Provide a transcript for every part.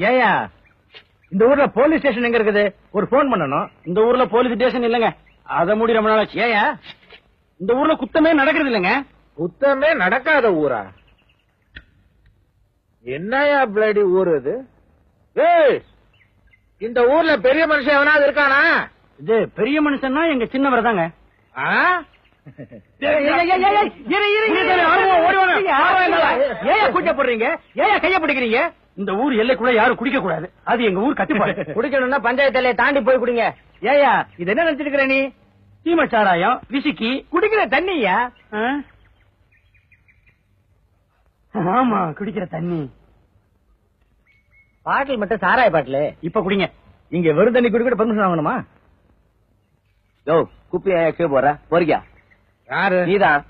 ஏயா இந்த ஊர்ல போலீஸ் ஸ்டேஷன் எங்க இருக்குது? ஒரு போன் பண்ணணும். இந்த ஊர்ல போலீஸ் ஸ்டேஷன் இல்லங்க, அத மூடி ரொம்ப நாளாச்சு. ஏயா இந்த ஊர்ல குத்தமே நடக்கிறது இல்லங்க. குத்தமே நடக்காத ஊரா? என்னையா பிளடி ஊர் இது? இந்த ஊர்ல பெரிய மனுஷன் எவனாவது இருக்கானா? இது பெரிய மனுஷன்னா எங்க சின்னவர் தாங்க. கூட்ட போடுறீங்க, ஏயா கைய பிடிக்கிறீங்க? இந்த ஊர் எல்லைக்குள்ள யாரும் குடிக்க கூடாது, அது எங்க ஊர் கட்டுப்பாடு. குடிக்கணும்னா பஞ்சாயத்து எல்லையை தாண்டி போய் குடிங்க. ஏயா இது என்ன நினைச்சிருக்கிற நீ? சீமை சாராயம், விசிக்கி, குடிக்கிற தண்ணியா? ஆமா குடிக்கிற தண்ணி. பாட்டில் மட்டும் சாராய பாட்டில். இப்ப குடிங்க. இங்க வெறும் தண்ணி குடிக்கிற பெர்மிஷன் வாங்கணுமா? யோ குப்பி போற பொறுக்கியா? யாரு? நீதான்.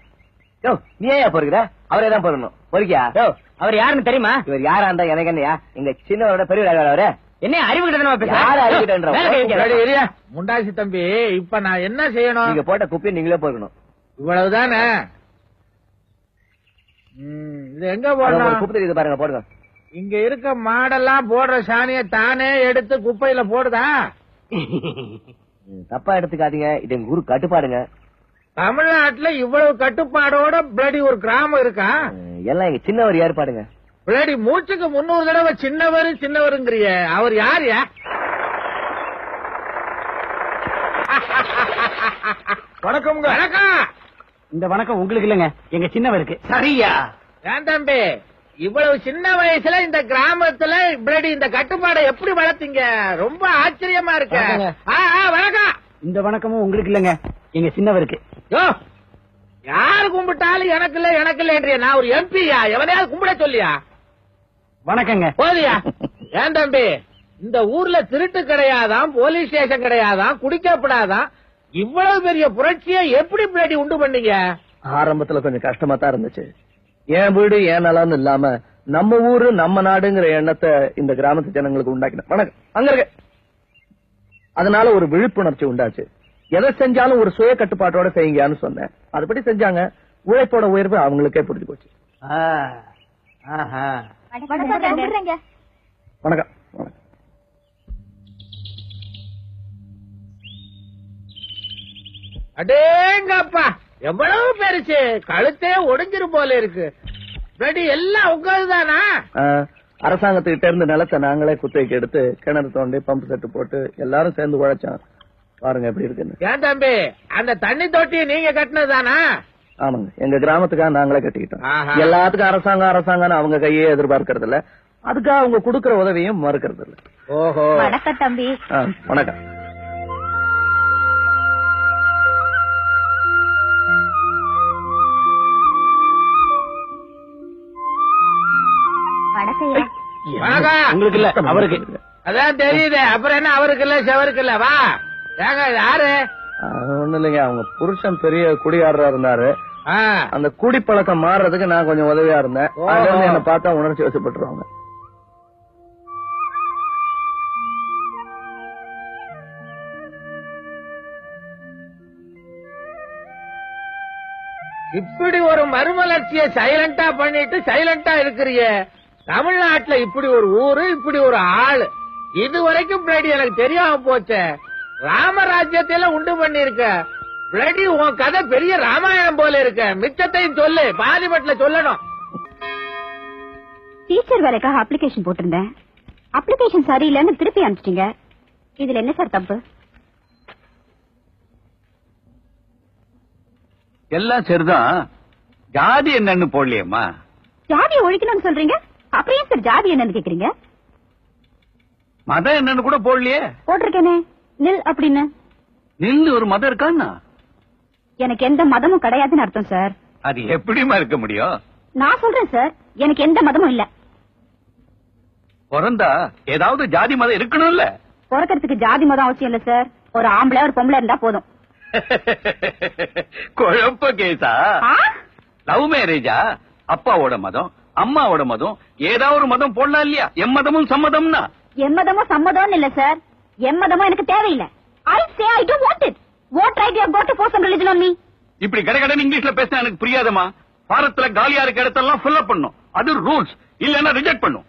யோ நீ ஏன் பொறுக்கிற? அவரே தான் பொறுக்கணும். பொறுக்கியா? யோ அவர் யாருன்னு தெரியுமா? இவர் யாரா இருந்தா எனக்கு என்னையா? எங்க சின்னவரோட பெரிய அவரு. என்ன அறிவு கிட்ட யாரு அறிவிட்ட? முண்டாசி தம்பி, இப்ப நான் என்ன செய்யணும்? நீங்க போட்ட குப்பி நீங்களே பொறுக்கணும். இவ்வளவுதானே? இது எங்க போடணும்? குப்பை இது பாருங்க, போடுங்க. இங்க இருக்க மாடெல்லாம் போடுற சாணிய தானே எடுத்து குப்பையில போடுதா? தப்பா எடுத்துக்காதீங்க, இது எங்க ஊரு கட்டுப்பாடுங்க. தமிழ்நாட்டுல இவ்வளவு கட்டுப்பாடோட பிளடி ஒரு கிராமம் இருக்கா? எல்லாம் எங்க சின்னவர் ஏற்பாடுங்க. பிளடி மூச்சுக்கு 300 தடவை சின்னவர் சின்னவருங்கிறிய, அவர் யாருயா? வணக்கம். வணக்கம். இந்த வணக்கம் உங்களுக்கு இல்லங்க, எங்க சின்னவருக்கு. சரியா? ஏன் தம்பி, இவ்வளவு சின்ன வயசுல இந்த கிராமத்துல இப்படி இந்த கட்டுப்பாடை எப்படி வளர்த்தீங்க? ரொம்ப ஆச்சரியமா இருக்கு. வணக்கம். இந்த வணக்கமும் உங்களுக்கு இல்லங்க, எங்க சின்னவருக்கு. யோ யாரு கும்பிட்டாலும் எனக்கு இல்ல எனக்கு இல்ல. நான் ஒரு எம்பியா? எவனையாவது கும்பிட சொல்லியா? வணக்கங்க. போதியா? ஏன் தம்பி, இந்த ஊர்ல திருட்டு கிடையாதான், போலீஸ் ஸ்டேஷன் கிடையாதான், குடிக்கப்படாதான், இவ்வளவு பெரிய புரட்சியை எப்படி பிளடி உண்டு பண்ணீங்க? ஆரம்பத்துல கொஞ்சம் கஷ்டமா தான் இருந்துச்சு. என் வீடு ஏன் நலன்னு இல்லாம நம்ம ஊரு நம்ம நாடுங்கிற எண்ணத்தை இந்த கிராமத்து ஜனங்களுக்கு உண்டாக்கின. வணக்கம் அங்க இருக்க. அதனால ஒரு விழிப்புணர்ச்சி உண்டாச்சு. எதை செஞ்சாலும் ஒரு சுய கட்டுப்பாட்டோட செய்யுங்கன்னு சொன்னேன். அதுபடி செஞ்சாங்க. உழைப்போட உயர்வு அவங்களுக்கே புரிஞ்சு போச்சு. வணக்கம். வணக்கம். அடேங்கப்பா, எவ்வளவு பெருசு! கழுத்தே ஒடிஞ்சிரு போல இருக்கு. ரெடி எல்லாம் உட்காந்துதானா? அரசாங்கத்துக்கிட்ட இருந்து நிலத்தை நாங்களே குத்தகைக்கு எடுத்து கிணறு தோண்டி பம்பு செட்டு போட்டு எல்லாரும் சேர்ந்து உழைச்சோம். பாருங்க எப்படி இருக்குன்னு. ஏன் தம்பி, அந்த தண்ணி தொட்டியை நீங்க கட்டினதுதானா? ஆமாங்க, எங்க கிராமத்துக்காக நாங்களே கட்டிக்கிட்டோம். ஆஹா. எல்லாத்துக்கும் அரசாங்கம் அவங்க கையே எதிர்பார்க்கறது இல்ல. அதுக்காக அவங்க கொடுக்கற உதவியும் மறுக்கிறது இல்ல. ஓஹோ. வணக்கம் தம்பி. வணக்கம். வணக்கம். உங்களுக்கு இல்ல, அவருக்கு. அதான் தெரியுது. அப்புறம் என்ன அவருக்கு இல்ல செவருக்கு இல்ல? வா. ஏங்க யாரு? ஒண்ணு இல்லைங்க, அவங்க புருஷன் பெரிய குடியாரரா இருந்தாரு. அந்த குடிப்பழக்கம் மாறுறதுக்கு நான் கொஞ்சம் உதவியா இருந்தேன். அதுல இருந்து என்ன பார்த்தா உணர்ச்சி வசப்பட்டுருவாங்க. இப்படி ஒரு மறுமலர்ச்சியை சைலண்டா பண்ணிட்டு சைலண்டா இருக்கிறிய. தமிழ்நாட்டுல இப்படி ஒரு ஊரு, இப்படி ஒரு ஆளு இதுவரைக்கும் பிளடி எனக்கு தெரியாம போச்சே. ராமராஜ்யத்தில உண்டு பண்ணி இருக்க பிளடி. உன் கதை பெரிய ராமாயணம் போல இருக்க. மிச்சத்தையும் சொல்லு, பார்லிமெண்ட்ல சொல்லணும். டீச்சர் வேலைக்காக அப்ளிகேஷன் போட்டிருந்தேன். அப்ளிகேஷன் சரியில்லைன்னு திருப்பி அனுப்பிச்சிட்டீங்க. இதுல என்ன சார் தப்பு? எல்லாம் சரிதான், ஜாதி என்னன்னு போடலையம்மா. ஜாதியை ஒழிக்கணும்னு சொல்றீங்க, அப்படியே சார் ஜாதி என்னன்னு கேக்குறீங்க? மதம் என்னன்னு கூட போடலையே. போட்டிருக்கேனே, நில் அப்படின்னு. நில்லு ஒரு மதம் இருக்கான்னா? எனக்கு எந்த மதமும் கிடையாதுன்னு அர்த்தம் சார். அது எப்படிமா இருக்க முடியும்? நான் சொல்றேன் சார், எனக்கு எந்த மதமும் இல்ல. பிறந்தா ஏதாவது ஜாதி மதம் இருக்கணும்ல. பிறக்கிறதுக்கு ஜாதி மதம் அவசியம் இல்ல சார். ஒரு ஆம்பளை ஒரு பொம்பளை இருந்தா போதும். குழப்ப கேசா? லவ் மேரேஜா? அப்பாவோட மதம் அம்மாவோட மதம் ஏதாவது ஒரு மதம் போடலாம் இல்லையா? எம்மதமும் சம்மதம்னா? எம்மதமும் சம்மதம் இல்ல சார். எம்மதமும் எனக்கு தேவையில்லை. I say I don't want it. What right you have got to force some religion on me? இப்படி கடகடன் இங்கிலீஷ்ல பேசினா எனக்கு புரியாதமா? பாரத்துல காலியா இருக்க இடத்தெல்லாம் ஃபில் அப் பண்ணும். அது ரூல்ஸ். இல்லன்னா ரிஜெக்ட் பண்ணும்.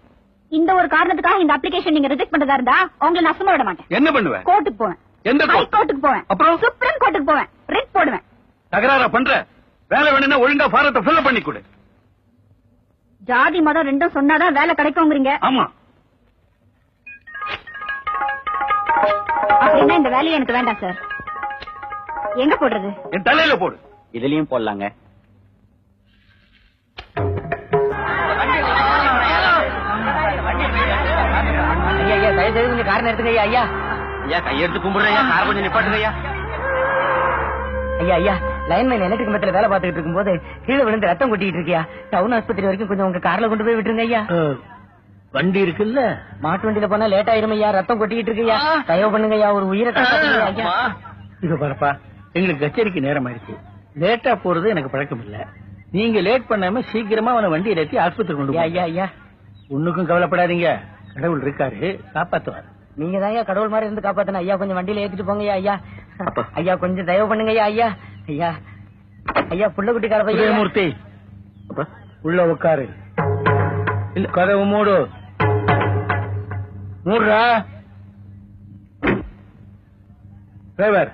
இந்த ஒரு காரணத்துக்காக இந்த அப்ளிகேஷன் நீங்க ரிஜெக்ட் பண்றதா இருந்தா உங்களை நான் சும்மா விட மாட்டேன். என்ன பண்ணுவேன்? கோர்ட்டுக்கு போவேன். எந்த ஹை கோர்ட்டுக்கு போவேன். அப்புறம் சுப்ரீம் கோர்ட்டுக்கு போவேன். ரிட் போடுவேன். தகராறா பண்ற? வேலை வேணும்னா ஒழுங்கா ஃபாரத்தை ஃபில் பண்ணி கொடு. ஜாதி மதம் ரெண்டும் சொன்னாதான் வேலை கிடைக்கும்ங்கறீங்க. ஆமா. அப்படின்னா இந்த வேலையை எனக்கு வேண்டாம் சார். எங்க போடுறது? என் தலையில போடு. இதுலயும் போடலாங்க. ஐயா தயவு செய்து கொஞ்சம் காரணம் எடுத்துங்க ஐயா. ஐயா கையெடுத்து கும்பிடுறையா, கார் கொஞ்சம் நிப்பாட்டுங்கய்யா. ஐயா ஐயா லைன்மேன் எலக்ட்ரிக் மெத்தல வேலை பார்த்துட்டு இருக்கும் போது கீழே விழுந்து ரத்தம் கொட்டிட்டு இருக்கியா. டவுன் ஆஸ்பத்திரி வரைக்கும் கொஞ்சம் உங்க கார்ல கொண்டு போய் விட்டுருங்க ஐயா. வண்டி இருக்குல்ல, மாட்டு வண்டியில போனா லேட் ஆயிரும் ஐயா. ரத்தம் கொட்டிட்டு இருக்கியா. தயவு பண்ணுங்க ஐயா, ஒரு உயிரை காப்பாத்துங்க ஐயா. இது பாருப்பா, எங்களுக்கு கச்சேரிக்கு நேரம் ஆயிடுச்சு. லேட்டா போறது எனக்கு பழக்கம் இல்ல. நீங்க லேட் பண்ணாம சீக்கிரமா அவனை வண்டி ஏற்றி ஆஸ்பத்திரி கொண்டு ஐயா போங்க. ஐயா ஐயா ஒண்ணுக்கும் கவலைப்படாதீங்க, கடவுள் இருக்காரு, காப்பாத்துவார். நீங்க தான் ஐயா கடவுள் மாதிரி இருந்து காப்பாத்தன ஐயா. கொஞ்சம் வண்டியில ஏத்திட்டு போங்க ஐயா. அப்பா. ஐயா கொஞ்சம் தயவு பண்ணுங்க ஐயா. ஐயா ஐயா ஐயா புள்ள குட்டி கார பையன். மூர்த்தி உள்ள உட்காரு. கதவு மூடு. மூடுறா டிரைவர்.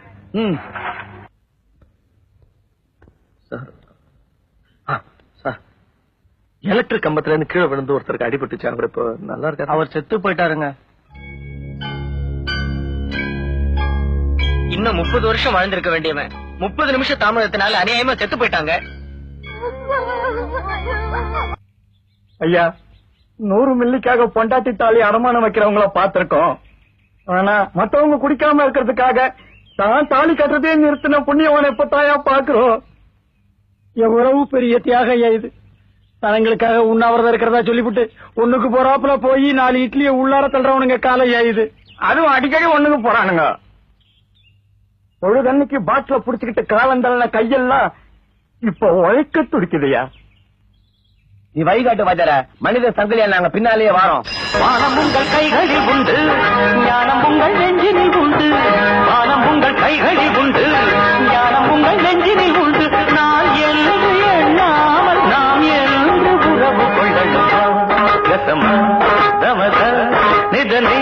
சார், எலக்ட்ரிக் கம்பத்துல இருந்து கீழே விழுந்து ஒருத்தருக்கு அடிபட்டுச்சு. அவர் இப்போ நல்லா இருக்காரு. அவர் செத்து போயிட்டாருங்க. இன்னும் 30 வருஷம் வாழ்ந்திருக்க வேண்டியவன் 30 நிமிஷம் தாமதத்தினால அநியாயமா செத்து போயிட்டாங்க. ஐயா, 100 மில்லிக்காக பொண்டாட்டி தாலி அடமானம் வைக்கிறவங்கள பாத்திருக்கோம். ஆனா மத்தவங்க குடிக்காம இருக்கிறதுக்காக தான் தாலி கட்டுறதே நிறுத்தின புண்ணியவனை இப்பத்தாயா பாக்குறோம். எவ்வளவு பெரிய தியாகம் ஐயா இது. தனங்களுக்காக உண்ணாவிரதம் இருக்கிறதா சொல்லிவிட்டு ஒண்ணுக்கு போறாப்புல போய் 4 இட்லியை உள்ளார தள்ளுறவனுங்க காலையா இது. அதுவும் அடிக்கடி ஒண்ணுக்கு போறானுங்க. பொழுதன்னைக்கு பாட்டில புடிச்சுக்கிட்டு காலந்தள்ள கையெல்லாம் இப்ப உழைக்க துடிக்குதுயா. நீ வழிகாட்டு வாஜார, மனித சங்கிலியா நாங்க பின்னாலேயே வாரோம். வானம் உங்கள் கைகளில் உண்டு, ஞானம் உங்கள் நெஞ்சினில் உண்டு. வானம் உங்கள் கைகளில் உண்டு, ஞானம் உங்கள் நெஞ்சினில் உண்டு. நான் என்று எண்ணாமல் நாம் என்று உறவு கொள்ளலாம். கசமா தமத நிதனை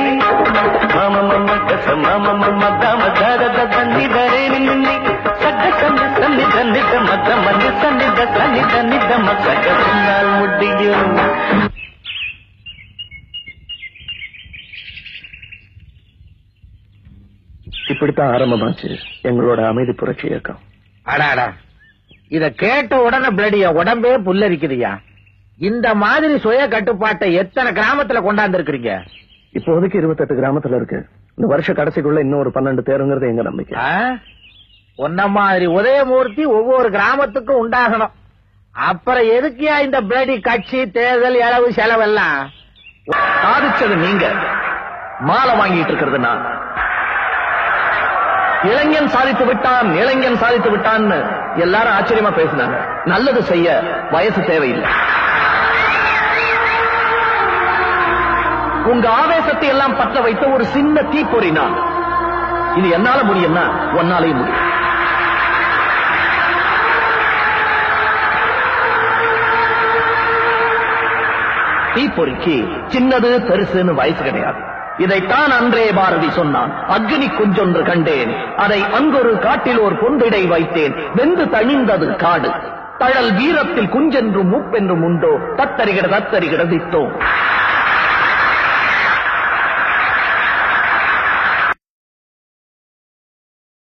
மம மம கசமா மம தம தர தத நிதரே நின்னி சக சந்தி சந்தி தந்தி மத மந்தி சந்தி தந்தி தந்தி தம சக சொன்னால் முடியும். இப்படித்தான் ஆரம்பமாச்சு எங்களோட அமைதி புரட்சி இயக்கம். அடாடா, இத கேட்ட உடனே பிளடியா உடம்பே புல்லரிக்குதுயா. இந்த மாதிரி சுய கட்டுப்பாட்டை எத்தனை கிராமத்துல கொண்டாந்து இருக்கிறீங்க? இப்போதைக்கு 28 கிராமத்துல இருக்கு. இந்த வருஷ கடைசிக்குள்ள இன்னும் ஒரு 12 தேருங்கிறது எங்க நம்பிக்கை. உன்ன மாதிரி உதயமூர்த்தி ஒவ்வொரு கிராமத்துக்கும் உண்டாகணும். அப்புறம் எதுக்கியா இந்த பிளடி கட்சி தேர்தல் இளவு செலவெல்லாம்? சாதிச்சது நீங்க, மாலை வாங்கிட்டு இருக்கிறது நான். இளைஞன் சாதித்து விட்டான், இளைஞன் சாதித்து விட்டான்னு எல்லாரும் ஆச்சரியமா பேசினாங்க. நல்லது செய்ய வயசு தேவையில்லை. உங்க ஆவேசத்தை எல்லாம் பற்ற வைத்த ஒரு சின்ன தீப்பொறி நான். இது என்னால முடியும்னா உன்னாலையும் முடியும். தீப்பொறிக்கு சின்னது பெருசுன்னு வயசு கிடையாது. இதைத்தான் அன்றே பாரதி சொன்னான். அக்னி குஞ்சொன்று கண்டேன், அதை அங்கொரு காட்டில் ஒரு பொன்றிடை வைத்தேன். வெந்து தணிந்தது காடு, தழல் வீரத்தில் குஞ்சென்றும் மூப்பென்றும் உண்டோ, தத்தரிகிட தத்தரிகிட தித்தோம்.